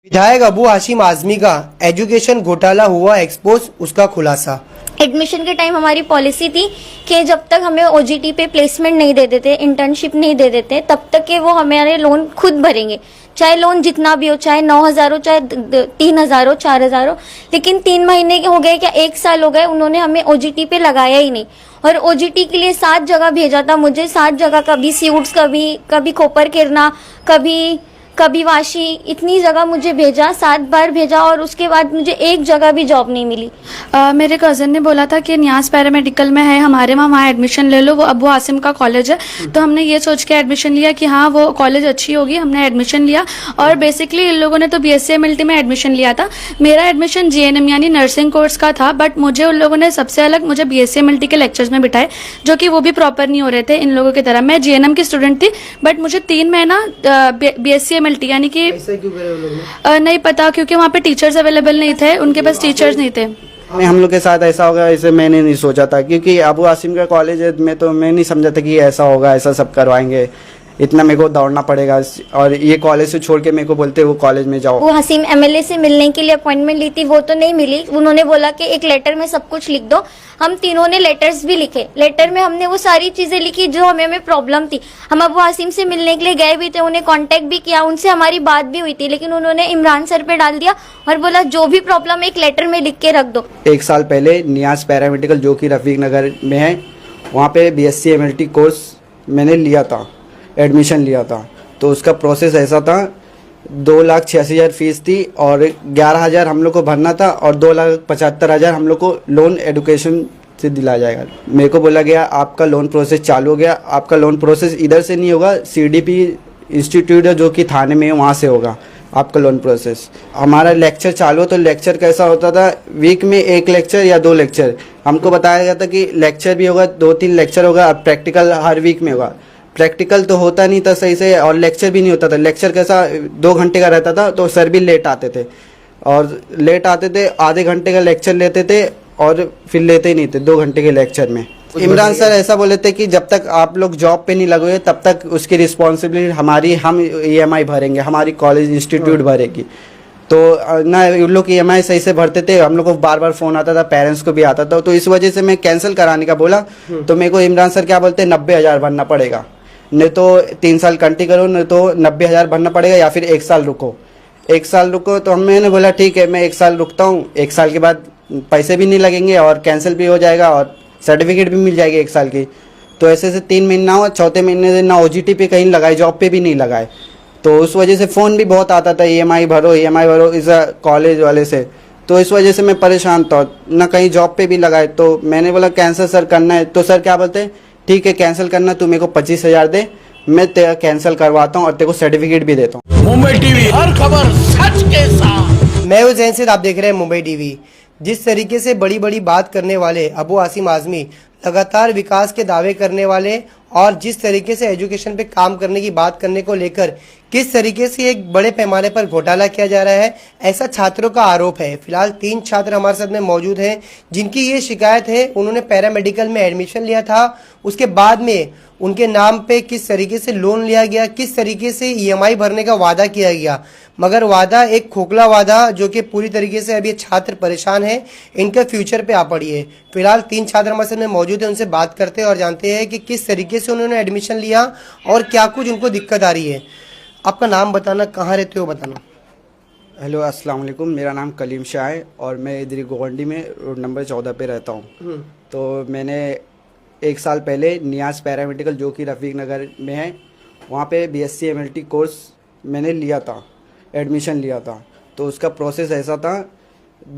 विधायक अबू हाशिम आजमी का एजुकेशन घोटाला हुआ एक्सपोज, उसका खुलासा। एडमिशन के टाइम हमारी पॉलिसी थी कि जब तक हमें ओजीटी पे प्लेसमेंट नहीं दे देते, इंटर्नशिप नहीं दे देते, तब तक के वो हमारे लोन खुद भरेंगे, चाहे लोन जितना भी हो, चाहे 9,000 हो, चाहे 3,000 हो, 4,000 हो। लेकिन 3 महीने हो गए, क्या 1 साल हो गए, उन्होंने हमें ओजीटी पे लगाया ही नहीं। और ओजीटी के लिए 7 जगह भेजा था मुझे, 7 जगह, कभी सीट्स, कभी खोपर किरना, कभी वाशी, इतनी जगह मुझे भेजा, 7 बार भेजा, और उसके बाद मुझे एक जगह भी जॉब नहीं मिली। मेरे कज़न ने बोला था कि न्यास पैरामेडिकल में है हमारे वहाँ एडमिशन ले लो, वो अबू हासिम का कॉलेज है। तो हमने ये सोच के एडमिशन लिया कि हाँ वो कॉलेज अच्छी होगी, हमने एडमिशन लिया। और बेसिकली इन लोगों ने तो बीएससी एमएलटी में एडमिशन लिया था, मेरा एडमिशन जीएनएम यानी नर्सिंग कोर्स का था। बट मुझे उन लोगों ने सबसे अलग मुझे बीएससी एमएलटी के लेक्चर्स में बिठाए, जो कि वो भी प्रॉपर नहीं हो रहे थे इन लोगों की तरह। मैं जीएनएम की स्टूडेंट थी, बट मुझे 3 महीना बीएससी एमएलटी यानी कि ऐसा क्यों करे वो लोग? नहीं पता, क्योंकि वहाँ पे टीचर्स अवेलेबल नहीं थे, उनके पास टीचर्स नहीं थे। हम लोग के साथ ऐसा होगा ऐसे मैंने नहीं सोचा था, क्योंकि अबू हासिम का कॉलेज है में तो मैं नहीं समझा था कि ऐसा होगा, ऐसा सब करवाएंगे, इतना मेरे को दौड़ना पड़ेगा। और ये कॉलेज से छोड़ के मेरे को बोलते वो कॉलेज में जाओ। वो हसीम एमएलए से मिलने के लिए अपॉइंटमेंट ली थी, वो तो नहीं मिली। उन्होंने बोला कि एक लेटर में सब कुछ लिख दो। हम तीनों ने लेटर्स भी लिखे, लेटर में हमने वो सारी चीजें लिखी जो हमें प्रॉब्लम थी। हम अबू हासिम से मिलने के लिए गए भी थे, उन्हें कांटेक्ट भी किया, उनसे हमारी बात भी हुई थी, लेकिन उन्होंने इमरान सर पे डाल दिया और बोला जो भी प्रॉब्लम एक लेटर में लिख के रख दो। 1 साल पहले नियाज पैरामेडिकल जो कि रफीक नगर में है, वहाँ पे बीएससी एमएलटी कोर्स मैंने लिया था, एडमिशन लिया था। तो उसका प्रोसेस ऐसा था, 2,86,000 फीस थी और 11,000 हम लोग को भरना था और 2,75,000 हम लोग को लोन एडुकेशन से दिलाया जाएगा। मेरे को बोला गया आपका लोन प्रोसेस चालू हो गया, आपका लोन प्रोसेस इधर से नहीं होगा, सीडीपी इंस्टीट्यूट है जो कि थाने में है वहाँ से होगा आपका लोन प्रोसेस। हमारा लेक्चर चालू हो तो लेक्चर कैसा होता था, वीक में 1 लेक्चर या 2 लेक्चर हमको बताया गया था कि लेक्चर भी होगा, 2-3 लेक्चर होगा, प्रैक्टिकल हर वीक में होगा। प्रैक्टिकल तो होता नहीं था सही से और लेक्चर भी नहीं होता था। लेक्चर कैसा 2 घंटे का रहता था, तो सर भी लेट आते थे और लेट आते थे, आधे घंटे का लेक्चर लेते थे और फिर लेते ही नहीं थे 2 घंटे के लेक्चर में। इमरान सर ऐसा बोले थे कि जब तक आप लोग जॉब पे नहीं लगोगे तब तक उसकी रिस्पॉन्सिबिलिटी हमारी, हम ईएमआई भरेंगे, हमारी कॉलेज इंस्टीट्यूट भरेगी। तो ना उन लोग ईएमआई सही से भरते थे, हम लोग को बार बार फ़ोन आता था, पेरेंट्स को भी आता था। तो इस वजह से मैं कैंसिल कराने का बोला, तो मेरे को इमरान सर क्या बोलते हैं 90,000 भरना पड़ेगा, नहीं तो 3 साल कंटिन्यू करो, नहीं तो 90,000 भरना पड़ेगा, या फिर 1 साल रुको। 1 साल रुको, तो मैंने बोला ठीक है मैं 1 साल रुकता हूँ, 1 साल के बाद पैसे भी नहीं लगेंगे और कैंसिल भी हो जाएगा और सर्टिफिकेट भी मिल जाएगी 1 साल की। तो ऐसे से 3 महीना हुआ, चौथे महीने से ना ओजीटी पे कहीं लगाए, जॉब पे भी नहीं लगाए। तो उस वजह से फ़ोन भी बहुत आता था, ईएमआई भरो इस कॉलेज वाले से। तो इस वजह से मैं परेशान था, ना कहीं जॉब पे भी लगाए। तो मैंने बोला कैंसिल सर करना है, तो सर क्या बोलते हैं ठीक है कैंसिल करना, तू मेरे को 25,000 दे, मैं तेरा कैंसिल करवाता हूँ और तेरे को सर्टिफिकेट भी देता हूँ। मुंबई टीवी, हर खबर सच के साथ। मैं हूं जैन से, आप देख रहे हैं मुंबई टीवी। जिस तरीके से बड़ी बड़ी बात करने वाले अबू हाशिम आजमी, लगातार विकास के दावे करने वाले, और जिस तरीके से एजुकेशन पे काम करने की बात करने को लेकर किस तरीके से एक बड़े पैमाने पर घोटाला किया जा रहा है, ऐसा छात्रों का आरोप है। फिलहाल 3 छात्र हमारे साथ में मौजूद हैं जिनकी ये शिकायत है, उन्होंने पैरामेडिकल में एडमिशन लिया था, उसके बाद में उनके नाम पे किस तरीके से लोन लिया गया, किस तरीके से ईएमआई भरने का वादा किया गया, मगर वादा एक खोखला वादा, जो कि पूरी तरीके से अभी छात्र परेशान है, इनके फ्यूचर पे आ पड़ी है। फिलहाल 3 छात्र हमारे साथ में मौजूद है, उनसे बात करते हैं और जानते हैं कि किस तरीके से उन्होंने एडमिशन लिया और क्या कुछ उनको दिक्कत आ रही है। आपका नाम बताना, कहाँ रहते हो बताना। हेलो अस्सलाम वालेकुम, मेरा नाम कलीम शाह है और मैं इधर गोवंडी में रोड नंबर 14 पे रहता हूँ। तो मैंने 1 साल पहले नियाज पैरामेडिकल जो कि रफीक नगर में है, वहाँ पे बीएससी एमएलटी कोर्स मैंने लिया था, एडमिशन लिया था। तो उसका प्रोसेस ऐसा था,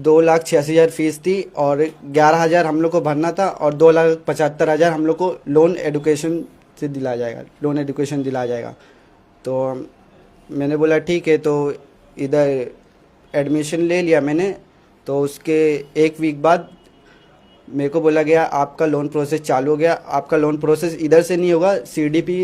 2,86,000 फीस थी और 11,000 हम लोग को भरना था और 2,75,000 हम लोग को लोन एडुकेशन से दिलाया जाएगा, लोन एडुकेशन दिलाया जाएगा। तो मैंने बोला ठीक है, तो इधर एडमिशन ले लिया मैंने। तो उसके 1 वीक बाद मेरे को बोला गया आपका लोन प्रोसेस चालू हो गया, आपका लोन प्रोसेस इधर से नहीं होगा, सीडीपी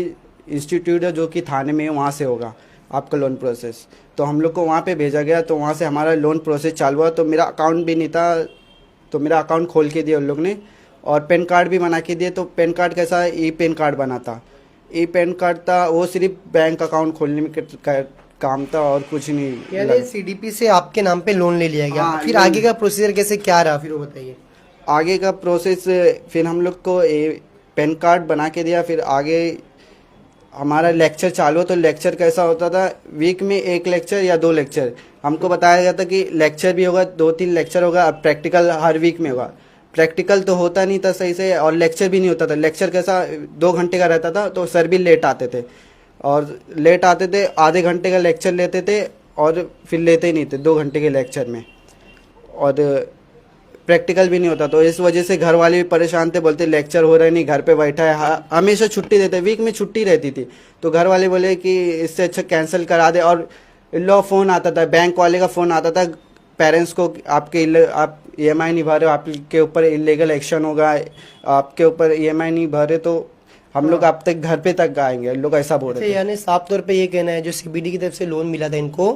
इंस्टीट्यूट है जो कि थाने में है वहाँ से होगा आपका लोन प्रोसेस। तो हम लोग को वहाँ पे भेजा गया, तो वहाँ से हमारा लोन प्रोसेस चालू हुआ। तो मेरा अकाउंट भी नहीं था, तो मेरा अकाउंट खोल के दिया उन लोग ने और पैन कार्ड भी बना के दिए। तो पैन कार्ड कैसा, ई पैन कार्ड बना था, ई पैन कार्ड था, वो सिर्फ बैंक अकाउंट खोलने में काम था और कुछ नहीं यानी सीडीपी से आपके नाम पे लोन ले लिया गया। हाँ, फिर लोन- आगे का प्रोसीजर कैसे क्या रहा फिर वो बताइए। आगे का प्रोसेस फिर हम लोग को पैन कार्ड बना के दिया। फिर आगे हमारा लेक्चर चालू, तो लेक्चर कैसा होता था, वीक में 1 लेक्चर या 2 लेक्चर हमको बताया गया था कि लेक्चर भी होगा, 2-3 लेक्चर होगा, अब प्रैक्टिकल हर वीक में होगा। प्रैक्टिकल तो होता नहीं था सही से और लेक्चर भी नहीं होता था। लेक्चर कैसा 2 घंटे का रहता था, तो सर भी लेट आते थे आधे घंटे का लेक्चर लेते थे और फिर लेते ही नहीं थे 2 घंटे के लेक्चर में, और प्रैक्टिकल भी नहीं होता। तो इस वजह से घर वाले भी परेशान थे, बोलते लेक्चर हो रहा नहीं, घर पे बैठा है, हमेशा छुट्टी देते, वीक में छुट्टी रहती थी। तो घर वाले बोले कि इससे अच्छा कैंसिल करा दे। और लो फ़ोन आता था, बैंक वाले का फ़ोन आता था पेरेंट्स को, आप EMI नहीं भर रहे हो, आपके ऊपर इलीगल एक्शन होगा, आपके ऊपर EMI नहीं भर रहे तो हम लोग आप तक घर पे तक आएंगे, लोग ऐसा बोल रहे थे। यानी साफ तौर पे ये कहना है जो सीबीडी की तरफ से लोन मिला था इनको,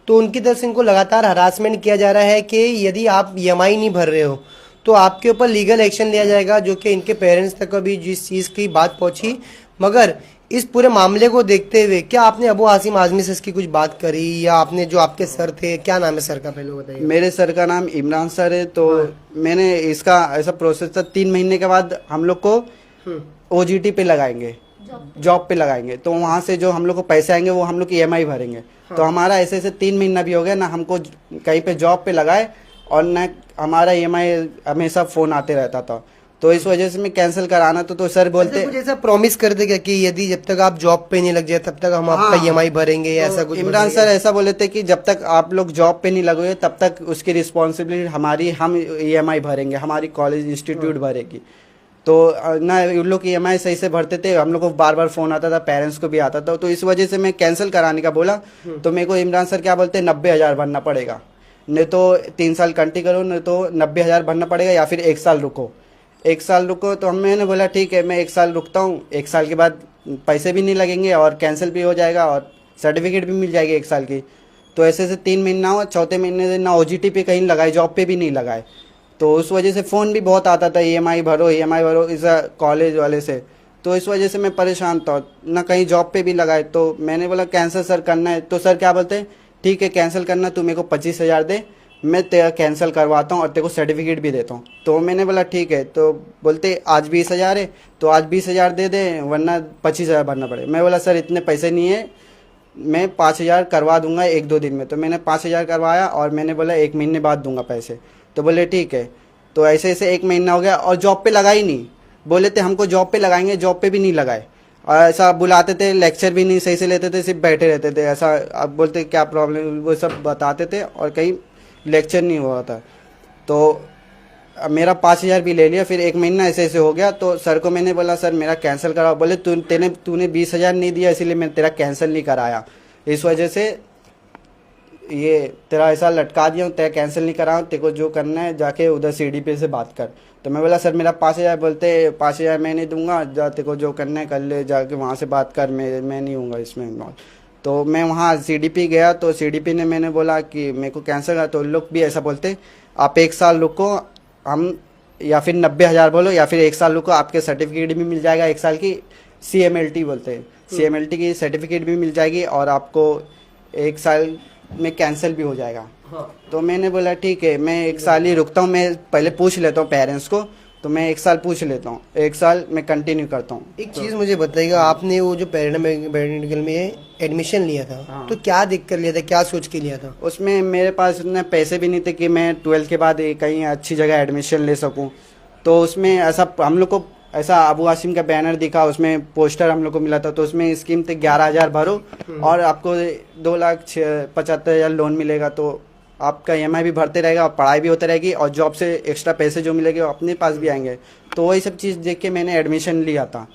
तो उनकी तरफ से इनको लगातार हरासमेंट किया जा रहा है कि यदि आप EMI नहीं भर रहे हो तो आपके ऊपर लीगल एक्शन लिया जाएगा, जो कि इनके पेरेंट्स तक अभी जिस चीज़ की बात पहुंची। मगर इस पूरे मामले को देखते हुए क्या आपने अबू आसिम आजमी से इसकी कुछ बात करी, या आपने जो आपके सर थे, क्या नाम है सर का पहले बताइए। मेरे सर का नाम इमरान सर है। तो मैंने इसका ऐसा प्रोसेस था, 3 महीने के बाद हम लोग को OGT पे लगाएंगे, जॉब पे लगाएंगे, तो वहाँ से जो हम लोग को पैसे आएंगे वो हम लोग की EMI भरेंगे। तो हमारा ऐसे 3 महीना भी हो गया ना, हमको कहीं पे जॉब पे लगाए और ना हमारा EMI हमेशा फ़ोन आते रहता था। तो इस वजह से मैं कैंसिल कराना तो सर बोलते कुछ ऐसा प्रॉमिस करते क्या कि यदि जब तक आप जॉब पे नहीं लग जाए तब तक हम आपका EMI भरेंगे, या ऐसा कुछ? इमरान सर ऐसा बोले थे कि जब तक आप लोग जॉब पे नहीं लगोगे तब तक उसकी रिस्पॉन्सिबिलिटी हमारी, हम EMI भरेंगे, हमारी कॉलेज इंस्टीट्यूट भरेगी। तो ना उन लोग EMI सही से भरते थे, हम लोग को बार बार फ़ोन आता था, पेरेंट्स को भी आता था। तो इस वजह से मैं कैंसिल कराने का बोला, तो मेरे को इमरान सर क्या बोलते, 90,000 भरना पड़ेगा, नहीं तो 3 साल कंटिन्यू करो, नहीं तो 90,000 भरना पड़ेगा, या फिर 1 साल रुको। 1 साल रुको, तो मैंने बोला ठीक है, मैं 1 साल रुकता हूँ, 1 साल के बाद पैसे भी नहीं लगेंगे और कैंसिल भी हो जाएगा और सर्टिफिकेट भी मिल जाएगी 1 साल की। तो ऐसे से 3 महीना हुआ, चौथे महीने से ना OGT पे कहीं लगाए, जॉब पे भी नहीं लगाए। तो उस वजह से फ़ोन भी बहुत आता था, EMI भरो इस कॉलेज वाले से। तो इस वजह से मैं परेशान था, ना कहीं जॉब पे भी लगाए। तो मैंने बोला कैंसिल सर करना है, तो सर क्या बोलते हैं, ठीक है कैंसिल करना, तू मेरे को 25,000 दे, मैं तेरा कैंसिल करवाता हूँ और तेरे को सर्टिफिकेट भी देता हूँ। तो मैंने बोला ठीक है। तो बोलते आज 20,000 है, तो आज 20,000 दे दे, वरना 25,000 भरना पड़ेगा। मैं बोला सर इतने पैसे नहीं है, मैं 5,000 करवा दूंगा 1-2 दिन में। तो मैंने 5,000 करवाया और मैंने बोला 1 महीने बाद दूंगा पैसे। तो बोले ठीक है। तो ऐसे ऐसे 1 महीना हो गया और जॉब पे लगा ही नहीं। बोले थे हमको जॉब पे लगाएंगे, जॉब पे भी नहीं लगाए, और ऐसा बुलाते थे, लेक्चर भी नहीं सही से लेते थे, सिर्फ बैठे रहते थे। ऐसा अब बोलते क्या प्रॉब्लम, वो सब बताते थे और कहीं लेक्चर नहीं हुआ था। तो अब मेरा 5,000 भी ले लिया। फिर 1 महीना ऐसे ऐसे हो गया। तो सर को मैंने बोला सर मेरा कैंसिल कराओ। बोले तूने 20,000 नहीं दिया, इसीलिए मैंने तेरा कैंसिल नहीं कराया, इस वजह से ये तेरा ऐसा लटका दिया हूँ, तेरा कैंसिल नहीं कराऊँ, तेरे को जो करना है जाके उधर CDP से बात कर। तो मैं बोला सर मेरा 5,000, बोलते 5,000 मैं नहीं दूंगा, जा तेरे को जो करना है कर ले, जाके वहाँ से बात कर, मैं नहीं हूँगा इसमें इन्वॉल्व। तो मैं वहाँ CDP गया, तो CDP ने मैंने बोला कि मेरे को कैंसिल करा। तो लोग भी ऐसा बोलते आप 1 साल रुको, हम या फिर 90,000 बोलो, या फिर 1 साल रुको, आपके सर्टिफिकेट भी मिल जाएगा 1 साल की, CMLT बोलते हैं, CMLT की सर्टिफिकेट भी मिल जाएगी और आपको 1 साल में कैंसिल भी हो जाएगा। तो मैंने बोला ठीक है, मैं 1 साल ही रुकता हूँ, मैं पहले पूछ लेता हूँ पेरेंट्स को, तो मैं 1 साल पूछ लेता हूँ, 1 साल मैं कंटिन्यू करता हूँ। एक चीज़ मुझे बताइएगा, आपने वो जो पैरामेडिकल में एडमिशन लिया था, तो क्या देख कर लिया था, क्या सोच के लिया था? उसमें मेरे पास इतने पैसे भी नहीं थे कि मैं 12th के बाद कहीं अच्छी जगह एडमिशन ले सकूं। तो उसमें ऐसा हम लोग को ऐसा अबू आसिम का बैनर दिखा, उसमें पोस्टर हम लोग को मिला था। तो उसमें स्कीम थी 11,000 भरो और आपको 2,75,000 लोन मिलेगा। तो आपका EMI भी भरते रहेगा और पढ़ाई भी होती रहेगी और जॉब से एक्स्ट्रा पैसे जो मिलेंगे वो अपने पास भी आएंगे। तो वही सब चीज़ देख के मैंने एडमिशन लिया था।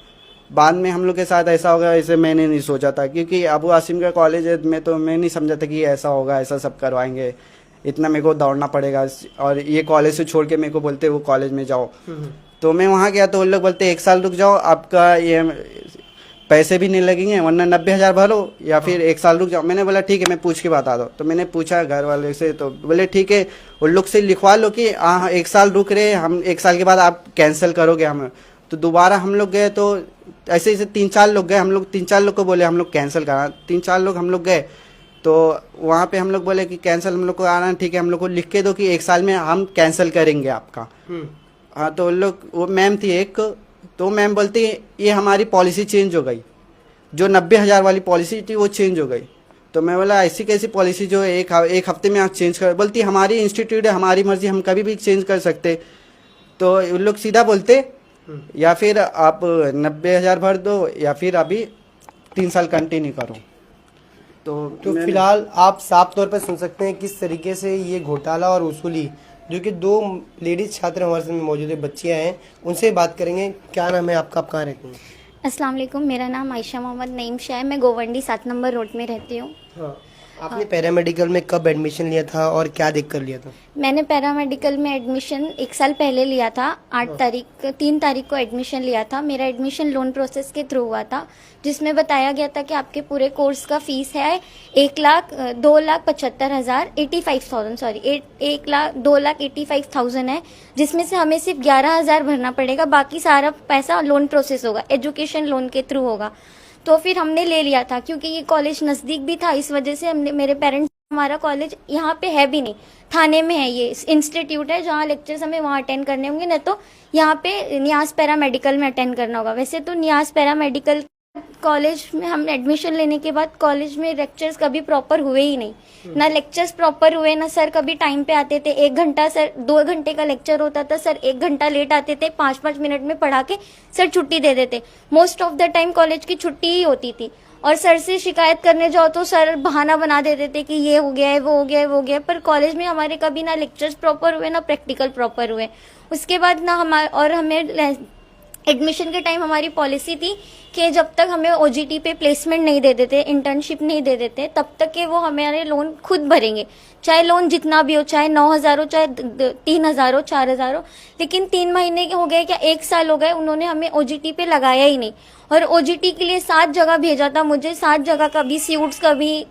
बाद में हम लोग के साथ ऐसा होगा ऐसे मैंने नहीं सोचा था, क्योंकि अबू आसिम का कॉलेज है, मैं नहीं समझा था कि ऐसा होगा, ऐसा सब करवाएंगे, इतना मेरे को दौड़ना पड़ेगा और ये कॉलेज से छोड़ के मेरे को बोलते वो कॉलेज में जाओ। तो मैं वहाँ गया तो वो लोग बोलते 1 साल रुक जाओ, आपका ये पैसे भी नहीं लगेंगे, वरना 90,000 भरो या फिर 1 साल रुक जाओ। मैंने बोला ठीक है मैं पूछ के बता दो। तो मैंने पूछा घर वाले से, तो बोले ठीक है उन लोग से लिखवा लो कि हाँ 1 साल रुक रहे, हम 1 साल के बाद आप कैंसिल करोगे हम। तो दोबारा हम लोग गए, तो ऐसे ऐसे 3-4 लोग गए, हम लोग 3-4 लोग को बोले हम लोग कैंसिल करा, 3-4 लोग हम लोग गए। तो वहाँ पे हम लोग बोले कि कैंसिल हम लोग को आना, ठीक है हम लोग को लिख के दो कि 1 साल में हम कैंसिल करेंगे आपका। हाँ, तो वो मैम थी एक, तो मैम बोलती ये हमारी पॉलिसी चेंज हो गई, जो 90,000 वाली पॉलिसी थी वो चेंज हो गई। तो मैं बोला ऐसी कैसी पॉलिसी जो एक हफ्ते में आप चेंज कर, बोलती हमारी इंस्टीट्यूट है, हमारी मर्जी, हम कभी भी चेंज कर सकते। तो उन लोग सीधा बोलते या फिर आप 90,000 भर दो या फिर अभी 3 साल कंटिन्यू करो। तो फिलहाल आप साफ तौर पर सुन सकते हैं किस तरीके से ये घोटाला और वसूली, जो कि 2 लेडीज छात्र हमारे साथ में मौजूद है, बच्चियाँ हैं, उनसे बात करेंगे। क्या नाम है आपका, आप कहाँ रहते हैं? अस्सलाम वालेकुम, मेरा नाम आयशा मोहम्मद नईम शाह है। मैं गोवंडी 7 नंबर रोड में रहती हूँ। हाँ, आपने पैरामेडिकल में कब एडमिशन लिया था और क्या देख कर लिया था? मैंने पैरामेडिकल में एडमिशन 1 साल पहले लिया था। 3 तारीख को एडमिशन लिया था। मेरा एडमिशन लोन प्रोसेस के थ्रू हुआ था, जिसमें बताया गया था कि आपके पूरे कोर्स का फीस है 1,02,85,000 है, जिसमें से हमें सिर्फ 11,000 भरना पड़ेगा। बाकी सारा पैसा लोन प्रोसेस होगा, एजुकेशन लोन के थ्रू होगा। तो फिर हमने ले लिया था, क्योंकि ये कॉलेज नज़दीक भी था, इस वजह से हमने, मेरे पेरेंट्स, हमारा कॉलेज यहाँ पे है भी नहीं, थाने में है, ये इंस्टीट्यूट है जहाँ लेक्चर्स हमें वहाँ अटेंड करने होंगे, नहीं तो यहाँ पे नियाज पैरामेडिकल में अटेंड करना होगा। वैसे तो नियाज पैरामेडिकल कॉलेज में हम एडमिशन लेने के बाद कॉलेज में लेक्चर्स कभी प्रॉपर हुए ही नहीं, ना लेक्चर्स प्रॉपर हुए, ना सर कभी टाइम पे आते थे। 1 घंटा सर 2 घंटे का लेक्चर होता था, सर 1 घंटा लेट आते थे, 5-5 मिनट में पढ़ा के सर छुट्टी दे देते। Most of the time college की छुट्टी ही होती थी, और सर से शिकायत करने जाओ तो सर बहाना बना देते थे कि ये हो गया है, वो हो गया है, वो हो गया है। पर कॉलेज में हमारे कभी ना लेक्चर्स प्रॉपर हुए, ना प्रैक्टिकल प्रॉपर हुए। उसके बाद ना हमें एडमिशन के टाइम हमारी पॉलिसी थी कि जब तक हमें ओजीटी पे प्लेसमेंट नहीं दे देते, इंटर्नशिप नहीं दे देते, तब तक के वो हमारे लोन खुद भरेंगे, चाहे लोन जितना भी हो, चाहे 9,000 हो, चाहे 3,000 हो, 4,000 हो। लेकिन 3 महीने हो गए, क्या 1 साल हो गए, उन्होंने हमें ओजीटी पे लगाया ही नहीं। और ओजीटी के लिए 7 जगह भेजा था मुझे, 7 जगह, कभी सीट्स,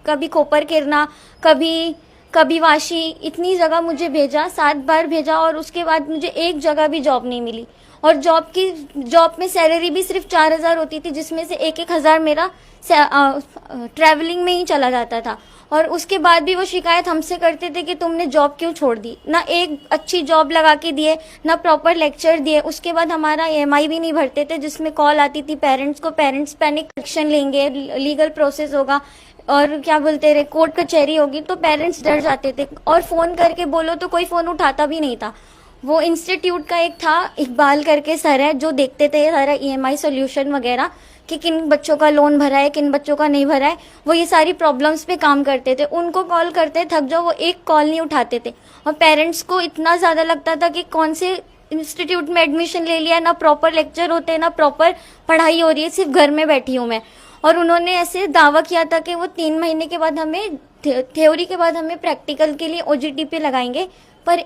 कभी खोपर किरना, कभी वाशी, इतनी जगह मुझे भेजा, 7 बार भेजा, और उसके बाद मुझे एक जगह भी जॉब नहीं मिली। और जॉब में सैलरी भी सिर्फ 4,000 होती थी, जिसमें से 1-1 हज़ार मेरा ट्रैवलिंग में ही चला जाता था। और उसके बाद भी वो शिकायत हमसे करते थे कि तुमने जॉब क्यों छोड़ दी, ना एक अच्छी जॉब लगा के दिए, ना प्रॉपर लेक्चर दिए। उसके बाद हमारा EMI भी नहीं भरते थे, जिसमें कॉल आती थी पेरेंट्स को, पेरेंट्स पैनिक एक्शन लेंगे, लीगल प्रोसेस होगा, और क्या बोलते रहे, कोर्ट कचहरी होगी, तो पेरेंट्स डर जाते थे। और फोन करके बोलो तो कोई फोन उठाता भी नहीं था। वो इंस्टीट्यूट का एक था, इकबाल करके सर है, जो देखते थे सारा EMI सोल्यूशन वगैरह, कि किन बच्चों का लोन भरा है, किन बच्चों का नहीं भरा है। वो ये सारी प्रॉब्लम्स पे काम करते थे। उनको कॉल करते थक जाओ, वो एक कॉल नहीं उठाते थे। और पेरेंट्स को इतना ज़्यादा लगता था कि कौन से इंस्टीट्यूट में एडमिशन ले लिया, ना प्रॉपर लेक्चर होते, ना प्रॉपर पढ़ाई हो रही है, सिर्फ घर में बैठी हूँ मैं। और उन्होंने ऐसे दावा किया था कि वो 3 महीने के बाद हमें, थ्योरी के बाद हमें प्रैक्टिकल के लिए OGT पे लगाएंगे। पर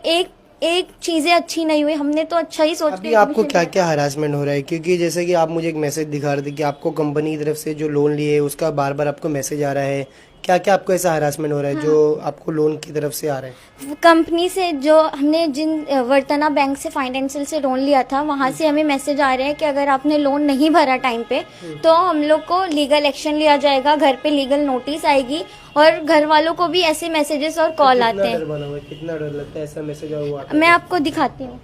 एक चीजें अच्छी नहीं हुई। हमने तो अच्छा ही सोच अभी आपको क्या क्या हरासमेंट हो रहा है? क्योंकि जैसे कि आप मुझे एक मैसेज दिखा रहे थे कि आपको कंपनी की तरफ से जो लोन लिए उसका बार बार आपको मैसेज आ रहा है, क्या क्या आपको ऐसा हरासमेंट हो रहा है जो आपको लोन की तरफ से आ रहा है? कंपनी से, जो हमने जिन वर्तना बैंक से फाइनेंशियल से लोन लिया था, वहां से हमें मैसेज आ रहे हैं कि अगर आपने लोन नहीं भरा टाइम पे तो हम लोग को लीगल एक्शन लिया जाएगा, घर पे लीगल नोटिस आएगी। और घर वालों को भी ऐसे मैसेजेस और कॉल आते हैं। कितना डर लगता है ऐसा मैसेज हुआ? मैं आपको दिखाती हूँ।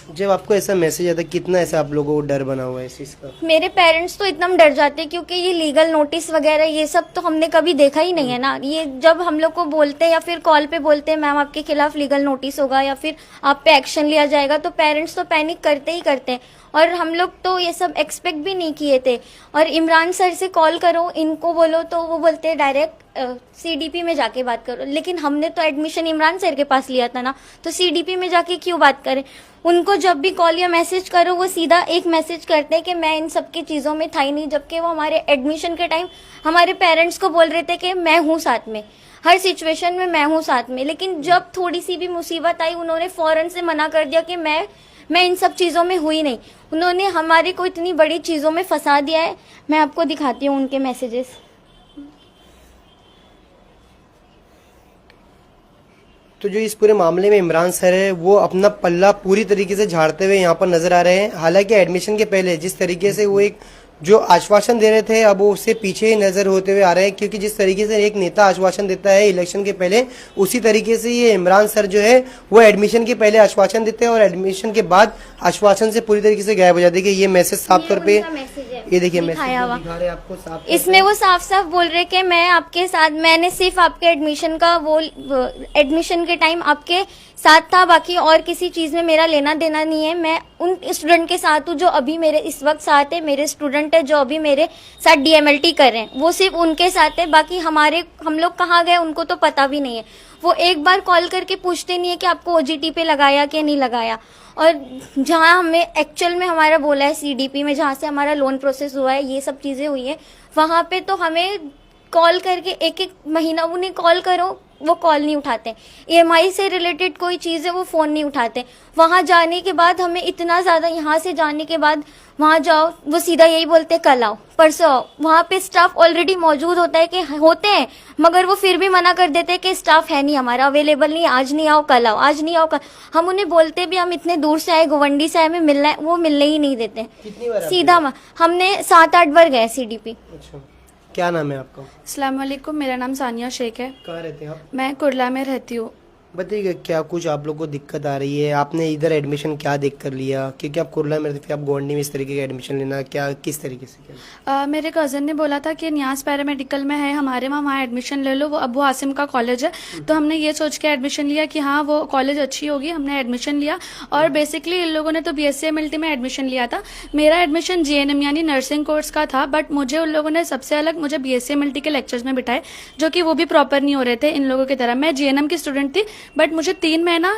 जब आपको ऐसा मैसेज आता है, कितना ऐसा आप लोगों को डर बना हुआ है इस चीज का? मेरे पेरेंट्स तो इतना डर जाते हैं, क्योंकि ये लीगल नोटिस वगैरह ये सब तो हमने कभी देखा ही नहीं है ना। ये जब हम लोग को बोलते हैं या फिर कॉल पे बोलते हैं मैम आपके खिलाफ लीगल नोटिस होगा या फिर आप पे एक्शन लिया जाएगा, तो पेरेंट्स तो पैनिक करते ही करते हैं। और हम लोग तो ये सब एक्सपेक्ट भी नहीं किए थे। और इमरान सर से कॉल करो, इनको बोलो, तो वो बोलते हैं डायरेक्ट CDP में जाके बात करो। लेकिन हमने तो एडमिशन इमरान सर के पास लिया था ना, तो CDP में जाके क्यों बात करें? उनको जब भी कॉल या मैसेज करो, वो सीधा एक मैसेज करते हैं कि मैं इन सब की चीज़ों में था ही नहीं। जबकि वो हमारे एडमिशन के टाइम हमारे पेरेंट्स को बोल रहे थे कि मैं हूँ साथ में, हर सिचुएशन में मैं हूँ साथ में। लेकिन जब थोड़ी सी भी मुसीबत आई, उन्होंने फौरन से मना कर दिया कि मैं इन सब चीज़ों में हुई नहीं। उन्होंने हमारे को इतनी बड़ी चीज़ों में फंसा दिया है। मैं आपको दिखाती हूँ उनके मैसेजेस। तो जो इस पूरे मामले में इमरान सर है, वो अपना पल्ला पूरी तरीके से झाड़ते हुए यहाँ पर नजर आ रहे हैं। हालांकि एडमिशन के पहले जिस तरीके से वो एक जो आश्वासन दे रहे थे अब वो उससे पीछे ही नजर होते हुए आ रहे हैं, क्योंकि जिस तरीके से एक नेता आश्वासन देता है इलेक्शन के पहले, उसी तरीके से ये इमरान सर जो है वो एडमिशन के पहले आश्वासन देते हैं और एडमिशन के बाद आश्वासन से पूरी तरीके से गायब हो जाते हैं। देखिए ये मैसेज साफ तौर पे, ये देखिए मैसेज दिखाया हुआ। दिखा रहे हैं आपको साफ। इसमें वो साफ साफ बोल रहे कि मैं आपके साथ, मैंने सिर्फ आपके एडमिशन का वो एडमिशन के टाइम आपके साथ था, बाकी और किसी चीज में मेरा लेना देना नहीं है। मैं उन स्टूडेंट के साथ हूँ जो अभी मेरे इस वक्त साथ है, मेरे स्टूडेंट है जो अभी मेरे साथ डीएमएलटी कर रहे हैं, वो सिर्फ उनके साथ है। बाकी हम लोग कहाँ गए उनको तो पता भी नहीं है। वो एक बार कॉल करके पूछते नहीं है कि आपको ओजीटी पे लगाया कि नहीं लगाया। और जहाँ हमें एक्चुअल में हमारा बोला है सीडीपी में, जहाँ से हमारा लोन प्रोसेस हुआ है, ये सब चीजें हुई है, वहां पे तो हमें कॉल करके एक एक महीना उन्हें कॉल करो, वो कॉल नहीं उठाते। ईएमआई से रिलेटेड कोई चीज है वो फोन नहीं उठाते। वहां जाने के बाद हमें इतना ज्यादा, यहाँ से जाने के बाद वहां जाओ, वो सीधा यही बोलते कल आओ परसों आओ। वहां पे स्टाफ ऑलरेडी मौजूद होता है कि होते हैं, मगर वो फिर भी मना कर देते हैं कि स्टाफ है नहीं हमारा, अवेलेबल नहीं, आज नहीं आओ कल आओ, आज नहीं आओ कल। हम उन्हें बोलते भी हम इतने दूर से आए, गोवंडी से आए, हमें मिलना है, वो मिलने ही नहीं देते। कितनी बार सीधा हमने 7-8 बार गए सीडीपी। अच्छा, क्या नाम है आपका? अस्सलाम वालेकुम, मेरा नाम सानिया शेख है। कहाँ रहते हैं आप? मैं कुरला में रहती हूँ। बताइए क्या कुछ आप लोग को दिक्कत आ रही है? आपने इधर एडमिशन क्या देख कर लिया? क्योंकि आप कुरला में रहते थे, आप गोंडी में इस तरीके का एडमिशन लेना क्या, किस तरीके से किया? मेरे कज़न ने बोला था कि न्यास पैरामेडिकल में है हमारे वहाँ एडमिशन ले लो, वो अबू आसिम का कॉलेज है। तो हमने ये सोच के एडमिशन लिया कि हाँ वो कॉलेज अच्छी होगी, हमने एडमिशन लिया। और बेसिकली इन लोगों ने तो BSc MLT में एडमिशन लिया था। मेरा एडमिशन JNM यानी नर्सिंग कोर्स का था, बट मुझे उन लोगों ने सबसे अलग मुझे BSc MLT के लेक्चर्स में बिठाए, जो कि वो भी प्रॉपर नहीं हो रहे थे इन लोगों की तरह। मैं JNM की स्टूडेंट थी, बट मुझे 3 महीना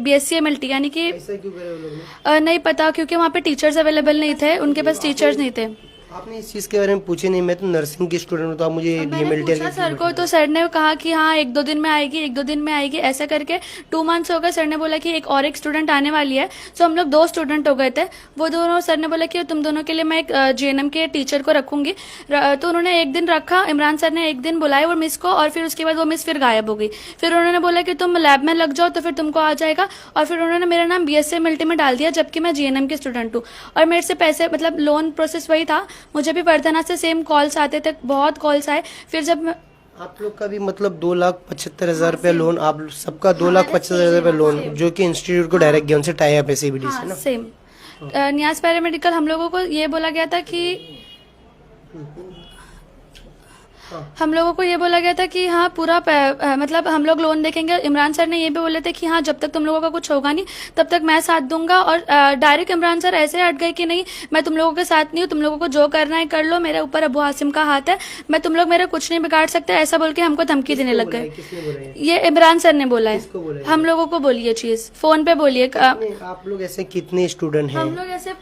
BSc MLT यानी कि ऐसा क्यों करे वो लोग ने? नहीं पता, क्योंकि वहाँ पे टीचर्स अवेलेबल नहीं थे, उनके पास टीचर्स नहीं थे। आपने इस चीज के बारे में पूछे नहीं? मैं तो नर्सिंग की स्टूडेंट हूँ, तो आप मुझे मैंने डीएमएलटी पूछा सर को, तो सर ने कहा कि हाँ 1-2 दिन में आएगी, 1-2 दिन में आएगी, ऐसा करके 2 मंथ्स हो गए। सर ने बोला कि एक स्टूडेंट आने वाली है, तो हम लोग 2 स्टूडेंट हो गए थे। वो दोनों, सर ने बोला कि तुम दोनों के लिए मैं एक JNM के टीचर को रखूंगी। तो उन्होंने 1 दिन रखा, इमरान सर ने 1 दिन बुलाया वो मिस को, और फिर उसके बाद वो मिस फिर गायब हो गई। फिर उन्होंने बोला कि तुम लैब में लग जाओ तो फिर तुमको आ जाएगा, और फिर उन्होंने मेरा नाम BSc MLT में डाल दिया, जबकि मैं JNM की स्टूडेंट हूँ। और मेरे से पैसे, मतलब लोन प्रोसेस वही था, मुझे भी पड़ता से सेम कॉल्स आते थे, बहुत कॉल्स आए। फिर जब आप लोग का भी मतलब 2,75,000 रुपया लोन, आप सबका 2,75,000 रुपया लोन, जो कि इंस्टीट्यूट को डायरेक्ट गया, उनसे टाई अप है CBD से ना? सेम न्यास पैरामेडिकल हम लोगों को ये बोला गया था कि हम लोगों को ये बोला गया था कि हाँ पूरा मतलब हम लोग लोन देखेंगे। इमरान सर ने ये भी बोले थे कि हाँ जब तक तुम लोगों का कुछ होगा नहीं तब तक मैं साथ दूंगा। और डायरेक्ट इमरान सर ऐसे हट गए कि नहीं मैं तुम लोगों के साथ नहीं हूँ, तुम लोगों को जो करना है कर लो, मेरे ऊपर अबू आसिम का हाथ है, मैं तुम लोग मेरा कुछ नहीं बिगाड़ सकते, ऐसा बोल के हमको धमकी देने लग गए। ये इमरान सर ने बोला है, हम लोगों को बोली ये चीज, फोन पे बोलिए। आप लोग ऐसे कितने स्टूडेंट हैं? हम लोग ऐसे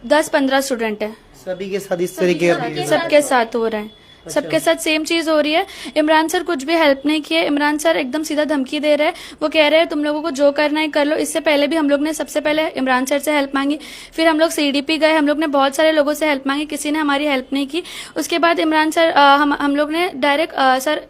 10-15 स्टूडेंट है, सभी के साथ इस तरीके का? सबके साथ हो रहा है, सबके साथ सेम चीज हो रही है। इमरान सर कुछ भी हेल्प नहीं किए, इमरान सर एकदम सीधा धमकी दे रहे हैं। वो कह रहे हैं तुम लोगों को जो करना है कर लो। इससे पहले भी हम लोग ने सबसे पहले इमरान सर से हेल्प मांगी, फिर हम लोग CDP गए, हम लोग ने बहुत सारे लोगों से हेल्प मांगी, किसी ने हमारी हेल्प नहीं की। उसके बाद इमरान सर हम लोग ने डायरेक्ट सर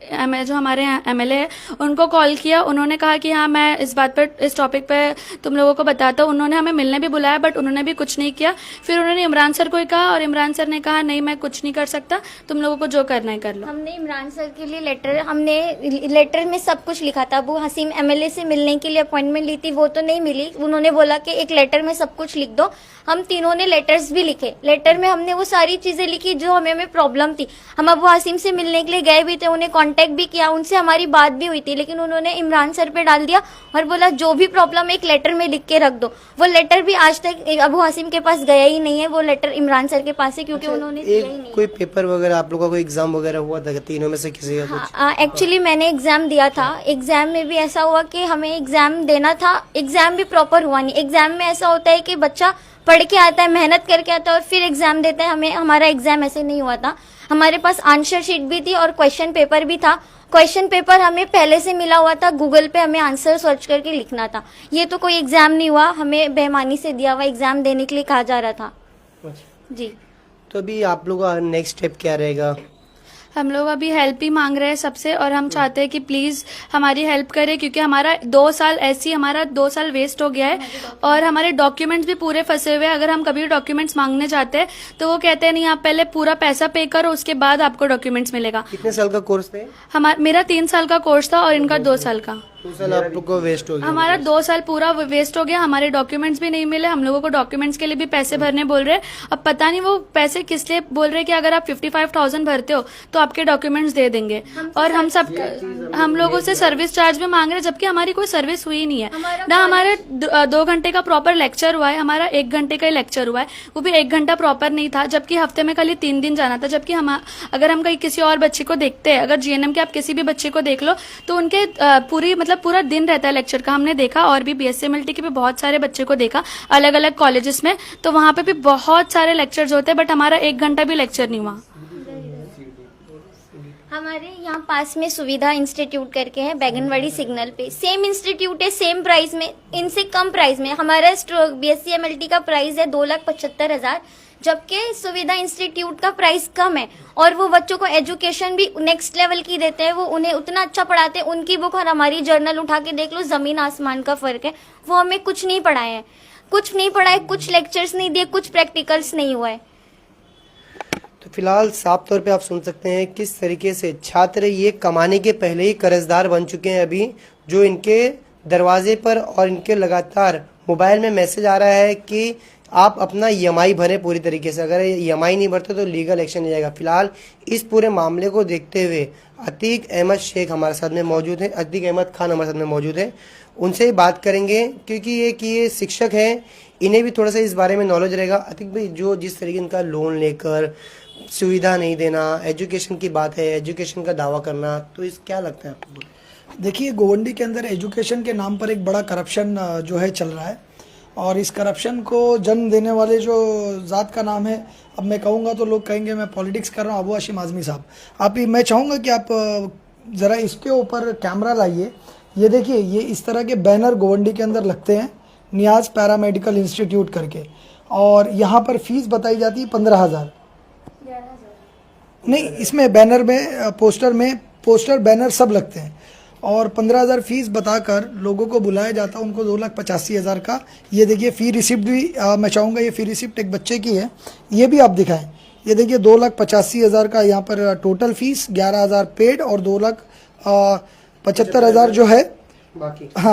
जो हमारे MLA है उनको कॉल किया। उन्होंने कहा कि हाँ मैं इस बात पर, इस टॉपिक पर तुम लोगों को बताता हूँ। उन्होंने हमें मिलने भी बुलाया, बट उन्होंने भी कुछ नहीं किया। फिर उन्होंने इमरान सर को ही कहा, और इमरान सर ने कहा नहीं मैं कुछ नहीं कर सकता, तुम लोगों को जो करना है कर लो। हमने इमरान सर के लिए लेटर में सब कुछ लिखा था। अबू हसीम MLA से मिलने के लिए अपॉइंटमेंट ली थी, वो तो नहीं मिली। उन्होंने बोला कि एक लेटर में सब कुछ लिख दो। हम तीनों ने लेटर्स भी लिखे, लेटर में हमने वो सारी चीजें लिखी जो हमें प्रॉब्लम थी। हम अबू हसीम से मिलने के लिए गए भी थे, उन्हें कांटेक्ट भी किया, उनसे हमारी बात भी हुई थी, लेकिन उन्होंने इमरान सर पे डाल दिया और बोला जो भी प्रॉब्लम एक लेटर में लिख के रख दो। वो लेटर भी आज तक अबू हसीम के पास गया ही नहीं है, वो लेटर इमरान सर के पास है, क्योंकि उन्होंने दिया ही नहीं। कोई पेपर वगैरह आप लोगों का, कोई एग्जाम वगैरह हुआ था तीनों में से किसी का कुछ? एक्चुअली मैंने एग्जाम दिया था। एग्जाम में भी ऐसा हुआ कि हमें एग्जाम देना था, एग्जाम भी प्रॉपर हुआ नहीं। एग्जाम में ऐसा होता है कि बच्चा पढ़ के आता है, मेहनत करके आता है और फिर एग्जाम देता है। हमारा एग्जाम ऐसे नहीं हुआ था। हमारे पास आंसर शीट भी थी और क्वेश्चन पेपर भी था। क्वेश्चन पेपर हमें पहले से मिला हुआ था, गूगल पे हमें आंसर सर्च करके लिखना था। ये तो कोई एग्जाम नहीं हुआ, हमें बेईमानी से दिया हुआ एग्जाम देने के लिए कहा जा रहा था। जी, तो अभी आप लोगों का नेक्स्ट स्टेप क्या रहेगा? हम लोग अभी हेल्प ही मांग रहे हैं सबसे, और हम चाहते हैं कि प्लीज हमारी हेल्प करें, क्योंकि हमारा 2 साल ऐसी हमारा 2 साल वेस्ट हो गया है और हमारे डॉक्यूमेंट्स भी पूरे फंसे हुए हैं। अगर हम कभी डॉक्यूमेंट्स मांगने जाते हैं तो वो कहते हैं नहीं, आप पहले पूरा पैसा पे करो, उसके बाद आपको डॉक्यूमेंट्स मिलेगा। कितने साल का कोर्स थे? मेरा 3 साल का कोर्स था और इनका 2 साल का। 2 साल आपको वेस्ट हो गया। हमारा 2 साल पूरा वेस्ट हो गया, हमारे डॉक्यूमेंट्स भी नहीं मिले, हम लोगों को डॉक्यूमेंट्स के लिए भी पैसे भरने बोल रहे हैं। अब पता नहीं वो पैसे किस लिए बोल रहे हैं कि अगर आप 55,000 भरते हो तो आपके डॉक्यूमेंट्स दे देंगे, और हम लोगों से सर्विस चार्ज भी मांग रहे हैं, जबकि हमारी कोई सर्विस हुई नहीं है ना। हमारे 2 घंटे का प्रॉपर लेक्चर हुआ है, हमारा 1 घंटे का ही लेक्चर हुआ है, वो भी 1 घंटा प्रॉपर नहीं था, जबकि हफ्ते में खाली 3 दिन जाना था। जबकि हम अगर हम कहीं किसी और बच्चे को देखते हैं, अगर जीएनएम के आप किसी भी बच्चे को देख लो तो उनके पूरा दिन रहता है लेक्चर का। हमने देखा, और भी बीएससीएमएलटी के भी बहुत सारे बच्चे को देखा अलग अलग कॉलेजेस में, तो वहां पे भी बहुत सारे लेक्चर्स होते हैं, बट हमारा 1 घंटा भी लेक्चर नहीं हुआ। हमारे यहाँ पास में सुविधा इंस्टीट्यूट करके है, बैगनवाड़ी सिग्नल पे। सेम इंस्टीट्यूट है, सेम प्राइस में, इनसे कम प्राइस में। हमारा बीएससीएमएलटी का प्राइस है 2,75,000, जबकि सुविधा इंस्टीट्यूट का प्राइस कम है, और वो बच्चों को एजुकेशन भी नेक्स्ट लेवल की देते हैं। वो उन्हें उतना अच्छा पढ़ाते हैं, उनकी बुक और हमारी जर्नल उठा के देख लो, जमीन आसमान का फर्क है। वो हमें कुछ नहीं पढ़ाए हैं, कुछ लेक्चर्स नहीं दिए, कुछ प्रैक्टिकल्स नहीं हुआ है। तो फिलहाल साफ तौर पे आप सुन सकते हैं किस तरीके से छात्र ये कमाने के पहले ही कर्जदार बन चुके हैं। अभी जो इनके दरवाजे पर और इनके लगातार मोबाइल में मैसेज आ रहा है कि आप अपना ईएमआई भरें पूरी तरीके से, अगर ईएमआई नहीं भरते तो लीगल एक्शन लिया जाएगा। फिलहाल इस पूरे मामले को देखते हुए अतीक अहमद शेख हमारे साथ में मौजूद है, अतीक अहमद खान हमारे साथ में मौजूद है, उनसे ही बात करेंगे, क्योंकि ये शिक्षक हैं, इन्हें भी थोड़ा सा इस बारे में नॉलेज रहेगा। अतीक भाई, जो जिस तरीके इनका लोन लेकर सुविधा नहीं देना, एजुकेशन की बात है, एजुकेशन का दावा करना, तो इस क्या लगता है आपको? देखिए, गोवंडी के अंदर एजुकेशन के नाम पर एक बड़ा करप्शन जो है चल रहा है, और इस करप्शन को जन्म देने वाले जो ज़ात का नाम है, अब मैं कहूँगा तो लोग कहेंगे मैं पॉलिटिक्स कर रहा हूँ, अबू हाशिम आज़मी साहब। मैं चाहूँगा कि आप ज़रा इसके ऊपर कैमरा लाइए। ये देखिए, ये इस तरह के बैनर गोवंडी के अंदर लगते हैं, नियाज पैरामेडिकल इंस्टीट्यूट करके, और यहाँ पर फीस बताई जाती है 15,000। नहीं, इसमें बैनर में पोस्टर बैनर सब लगते हैं, और 15,000 फीस बताकर लोगों को बुलाया जाता है, उनको 2,85,000 का। ये देखिए फ़ी रिसिप्ट भी मैं चाहूँगा, ये फ़ी रिसिप्ट एक बच्चे की है, ये भी आप दिखाएं। ये देखिए 2,85,000 का यहाँ पर टोटल फीस, 11,000 पेड और 2,75,000 जो है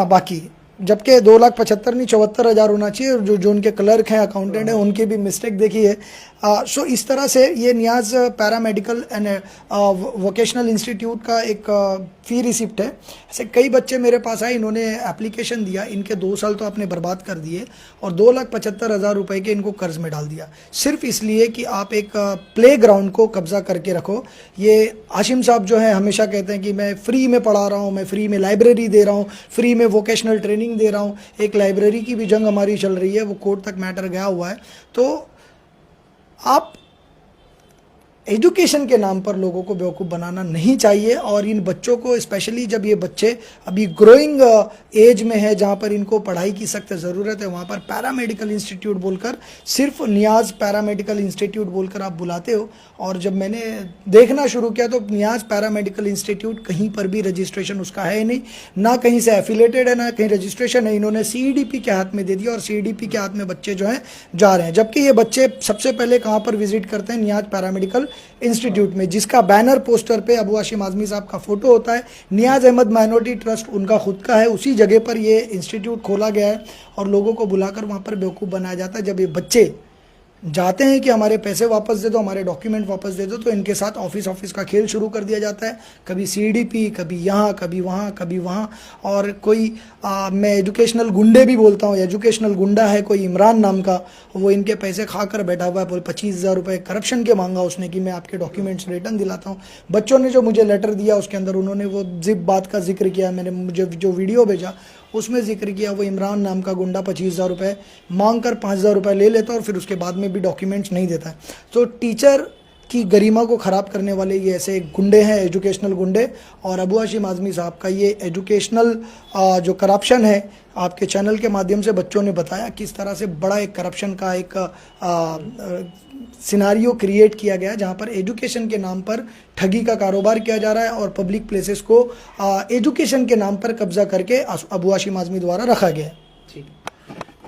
बाकी, जबकि 2,75,000 नहीं 74,000 होना चाहिए। जो उनके क्लर्क हैं, अकाउंटेंट हैं, उनकी भी मिस्टेक देखी है। सो इस तरह से ये नियाज पैरामेडिकल एंड वोकेशनल इंस्टीट्यूट का एक फ़ी रिसिप्ट है। ऐसे कई बच्चे मेरे पास आए, इन्होंने एप्लीकेशन दिया, इनके 2 साल तो आपने बर्बाद कर दिए, और 2,75,000 रुपये के इनको कर्ज में डाल दिया, सिर्फ इसलिए कि आप एक प्ले ग्राउंड को कब्जा करके रखो। ये हाशिम साहब जो हैं हमेशा कहते हैं कि मैं फ्री में पढ़ा रहा हूँ, मैं फ्री में लाइब्रेरी दे रहा हूँ, फ्री में वोकेशनल ट्रेनिंग दे रहा हूँ। एक लाइब्रेरी की भी जंग हमारी चल रही है, वो कोर्ट तक मैटर गया हुआ है। तो आप एजुकेशन के नाम पर लोगों को बेवकूफ़ बनाना नहीं चाहिए, और इन बच्चों को स्पेशली जब ये बच्चे अभी ग्रोइंग एज में है, जहाँ पर इनको पढ़ाई की सख्त ज़रूरत है, वहाँ पर पैरामेडिकल इंस्टीट्यूट बोलकर, सिर्फ नियाज पैरामेडिकल इंस्टीट्यूट बोलकर आप बुलाते हो। और जब मैंने देखना शुरू किया तो नियाज पैरामेडिकल इंस्टीट्यूट कहीं पर भी रजिस्ट्रेशन उसका है नहीं, ना कहीं से एफिलेटेड है, ना कहीं रजिस्ट्रेशन है। इन्होंने सीईडीपी के हाथ में दे दिया, और सीईडीपी के हाथ में बच्चे जो हैं जा रहे हैं, जबकि ये बच्चे सबसे पहले कहाँ पर विजिट करते हैं? नियाज पैरामेडिकल इंस्टीट्यूट में, जिसका बैनर पोस्टर पे अबू हाशिम आज़मी साहब का फोटो होता है। नियाज अहमद माइनॉरिटी ट्रस्ट उनका खुद का है, उसी जगह पर ये इंस्टीट्यूट खोला गया है, और लोगों को बुलाकर वहाँ पर बेवकूफ़ बनाया जाता है। जब ये बच्चे जाते हैं कि हमारे पैसे वापस दे दो, हमारे डॉक्यूमेंट वापस दे दो, तो इनके साथ ऑफिस का खेल शुरू कर दिया जाता है। कभी सीडीपी, कभी यहाँ, कभी वहाँ, कभी वहाँ। और कोई मैं एजुकेशनल गुंडे भी बोलता हूँ, एजुकेशनल गुंडा है कोई इमरान नाम का, वो इनके पैसे खाकर बैठा हुआ है। पूरे 25,000 रुपये करप्शन के मांगा उसने कि मैं आपके डॉक्यूमेंट्स रिटर्न दिलाता हूँ। बच्चों ने जो मुझे लेटर दिया उसके अंदर उन्होंने वो बात का जिक्र किया, मैंने मुझे जो वीडियो भेजा उसमें जिक्र किया, वो इमरान नाम का गुंडा 25,000 रुपये मांग कर 5,000 रुपये ले लेता और फिर उसके बाद में भी डॉक्यूमेंट्स नहीं देता है। तो टीचर की गरिमा को ख़राब करने वाले ये ऐसे गुंडे हैं, एजुकेशनल गुंडे। और अबू हाशिम आज़मी साहब का ये एजुकेशनल जो करप्शन है, आपके चैनल के माध्यम से बच्चों ने बताया किस तरह से बड़ा एक करप्शन का एक सिनारियो क्रिएट किया गया, जहां पर एजुकेशन के नाम पर ठगी का कारोबार किया जा रहा है और पब्लिक प्लेसेस को एजुकेशन के नाम पर कब्जा करके अबू हाशिम आज़मी द्वारा रखा गया है। ठीक।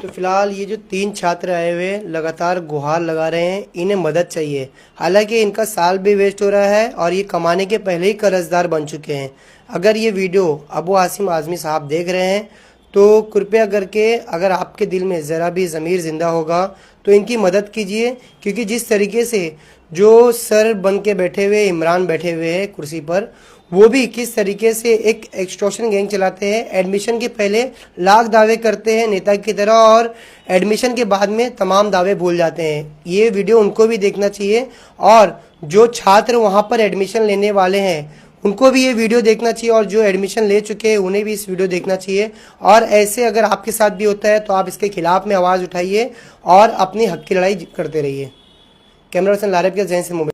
तो फिलहाल ये जो 3 छात्र आए हुए लगातार गुहार लगा रहे हैं, इन्हें मदद चाहिए। हालांकि इनका साल भी वेस्ट हो रहा है और ये कमाने के पहले ही कर्जदार बन चुके हैं। अगर ये वीडियो अबू हाशिम आज़मी साहब देख रहे हैं तो कृपया करके, अगर आपके दिल में ज़रा भी ज़मीर ज़िंदा होगा तो इनकी मदद कीजिए, क्योंकि जिस तरीके से जो सर बन के बैठे हुए इमरान बैठे हुए हैं कुर्सी पर, वो भी किस तरीके से एक एक्सटॉर्शन गैंग चलाते हैं। एडमिशन के पहले लाख दावे करते हैं नेता की तरह और एडमिशन के बाद में तमाम दावे भूल जाते हैं। ये वीडियो उनको भी देखना चाहिए और जो छात्र वहाँ पर एडमिशन लेने वाले हैं उनको भी ये वीडियो देखना चाहिए और जो एडमिशन ले चुके हैं उन्हें भी इस वीडियो देखना चाहिए। और ऐसे अगर आपके साथ भी होता है तो आप इसके खिलाफ में आवाज़ उठाइए और अपनी हक की लड़ाई करते रहिए। कैमरा पर्सन लारब के जैन से मुंबई।